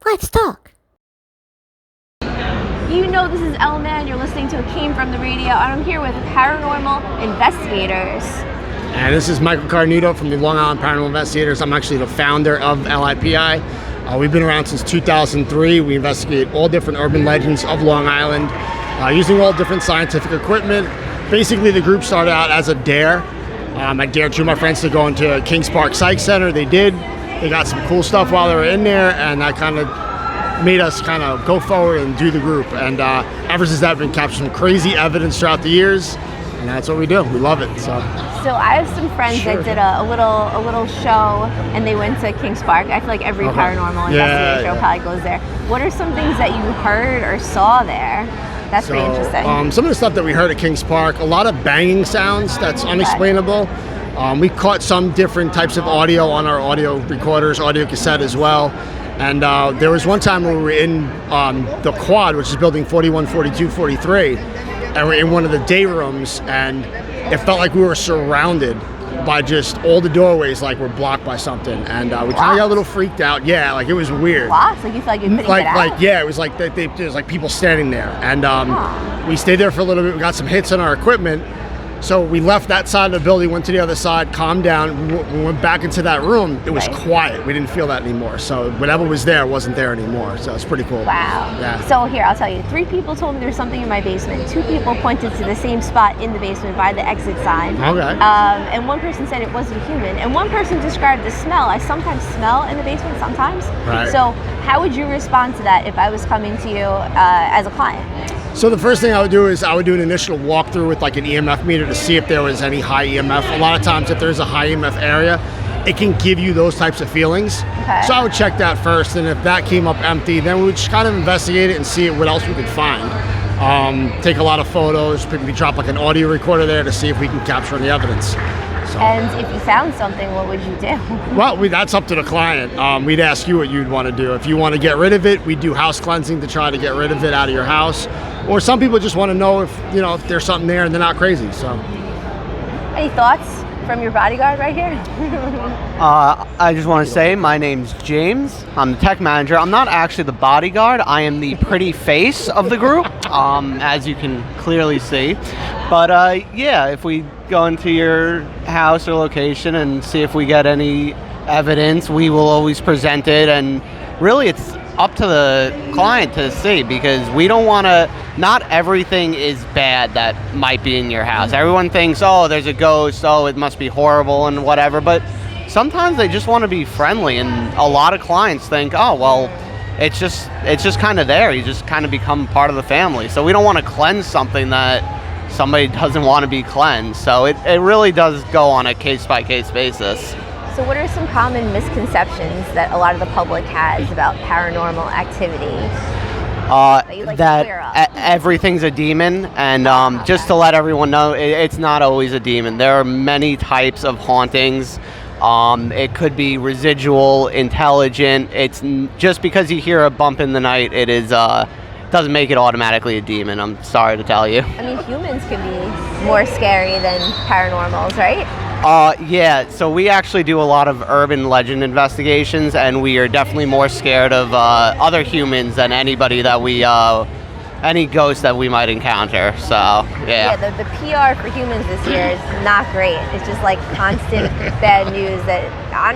Let's talk. You know this is Elman, you're listening to It Came From The Radio, and I'm here with Paranormal Investigators. And this is Michael Carnito from the Long Island Paranormal Investigators. I'm actually the founder of LIPI. We've been around since 2003. We investigate all different urban legends of Long Island using all different scientific equipment. Basically, the group started out as a dare. I dared two of my friends to go into Kings Park Psych Center. They did. They got some cool stuff while they were in there, and that kind of made us kind of go forward and do the group. And ever since that, we've been capturing some crazy evidence throughout the years, and that's what we do. We love it. So I have some friends that did a little show, and they went to Kings Park. I feel like every paranormal investigator show probably goes there. What are some things that you heard or saw there? That's pretty interesting. Some of the stuff that we heard at Kings Park, a lot of banging sounds that's unexplainable. We caught some different types of audio on our audio recorders, audio cassette as well. And there was one time when we were in the quad, which is building 41, 42, 43, and we're in one of the day rooms, and it felt like we were surrounded by just all the doorways, like we're blocked by something, and we kind of got a little freaked out. Yeah, like it was weird. Blocked? Like you feel like you couldn't get out? Like yeah, it was like there's like people standing there, and we stayed there for a little bit. We got some hits on our equipment. So we left that side of the building, went to the other side, calmed down. We went back into that room. It was quiet. We didn't feel that anymore. So whatever was there wasn't there anymore. So it's pretty cool. Wow. Yeah. So here, I'll tell you. 3 people told me there's something in my basement. 2 people pointed to the same spot in the basement by the exit sign. Okay. And one person said it wasn't human. And one person described the smell. I sometimes smell in the basement, sometimes. Right. So how would you respond to that if I was coming to you as a client? So the first thing I would do is I would do an initial walkthrough with like an EMF meter to see if there was any high EMF. A lot of times if there's a high EMF area, it can give you those types of feelings. Okay. So I would check that first, and if that came up empty, then we would just kind of investigate it and see what else we could find. Take a lot of photos, maybe drop like an audio recorder there to see if we can capture any evidence. So. And if you found something, what would you do? Well, that's up to the client. We'd ask you what you'd want to do. If you want to get rid of it, we do house cleansing to try to get rid of it out of your house. Or some people just want to know if there's something there and they're not crazy. So, any thoughts from your bodyguard right here? I just want to say my name's James. I'm the tech manager. I'm not actually the bodyguard. I am the pretty face of the group, as you can clearly see. But yeah, if we go into your house or location and see if we get any evidence, we will always present it. And really, it's up to the client to see, because we don't want to, not everything is bad that might be in your house. Everyone thinks, oh, there's a ghost, oh, it must be horrible and whatever, but sometimes they just want to be friendly, and a lot of clients think, oh, well, it's just kind of there. You just kind of become part of the family. So we don't want to cleanse something that somebody doesn't want to be cleansed. So it really does go on a case-by-case basis. So what are some common misconceptions that a lot of the public has about paranormal activity? That everything's a demon, and just to let everyone know, it's not always a demon. There are many types of hauntings. It could be residual, intelligent. It's just because you hear a bump in the night, it is doesn't make it automatically a demon. I'm sorry to tell you. I mean, humans can be more scary than paranormals, right? Yeah, so we actually do a lot of urban legend investigations, and we are definitely more scared of other humans than anybody that any ghost that we might encounter. So, yeah. Yeah, the PR for humans this year is not great. It's just like constant bad news that,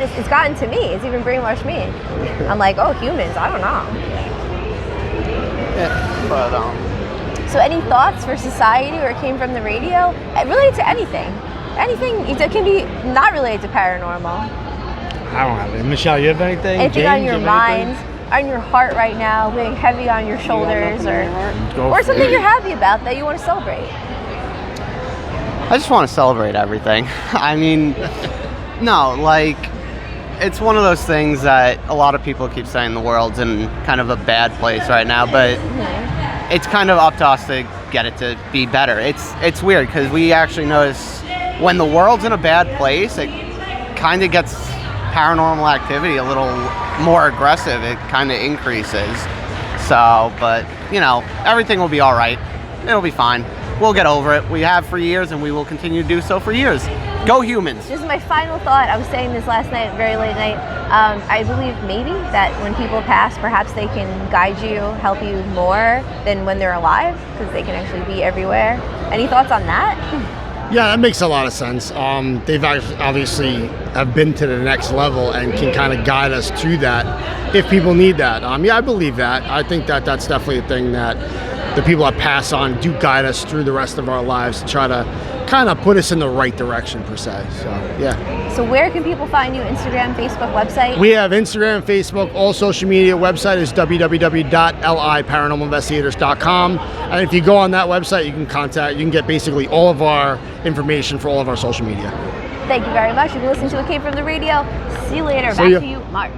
it's gotten to me. It's even brainwashed me. I'm like, oh, humans, I don't know. Yeah, but, So any thoughts for society or It Came From The Radio? Related to anything. Anything that can be not related to paranormal. I don't have it. Michelle, you have anything? Anything James, on your mind, on your heart right now, weighing heavy on your shoulders, or something you're happy about that you want to celebrate? I just want to celebrate everything. I mean, no, like, it's one of those things that a lot of people keep saying the world's in kind of a bad place right now, but it's kind of up to us to get it to be better. It's weird, because we actually notice when the world's in a bad place, it kind of gets paranormal activity a little more aggressive. It kind of increases. So, but, everything will be all right. It'll be fine. We'll get over it. We have for years, and we will continue to do so for years. Go humans. This is my final thought. I was saying this last night, very late night. I believe maybe that when people pass, perhaps they can guide you, help you more than when they're alive, because they can actually be everywhere. Any thoughts on that? Yeah, that makes a lot of sense. They've obviously have been to the next level and can kind of guide us to that if people need that. Yeah, I believe that. I think that that's definitely a thing that the people that pass on do guide us through the rest of our lives to try to kind of put us in the right direction, per se. So, yeah. So where can people find you? Instagram, Facebook, website? We have Instagram, Facebook, all social media. Website is www.liparanormalinvestigators.com. And if you go on that website, you can get basically all of our information for all of our social media. Thank you very much. You've been listening to It Came From the Radio. See you later. See Back ya. to you, Mark.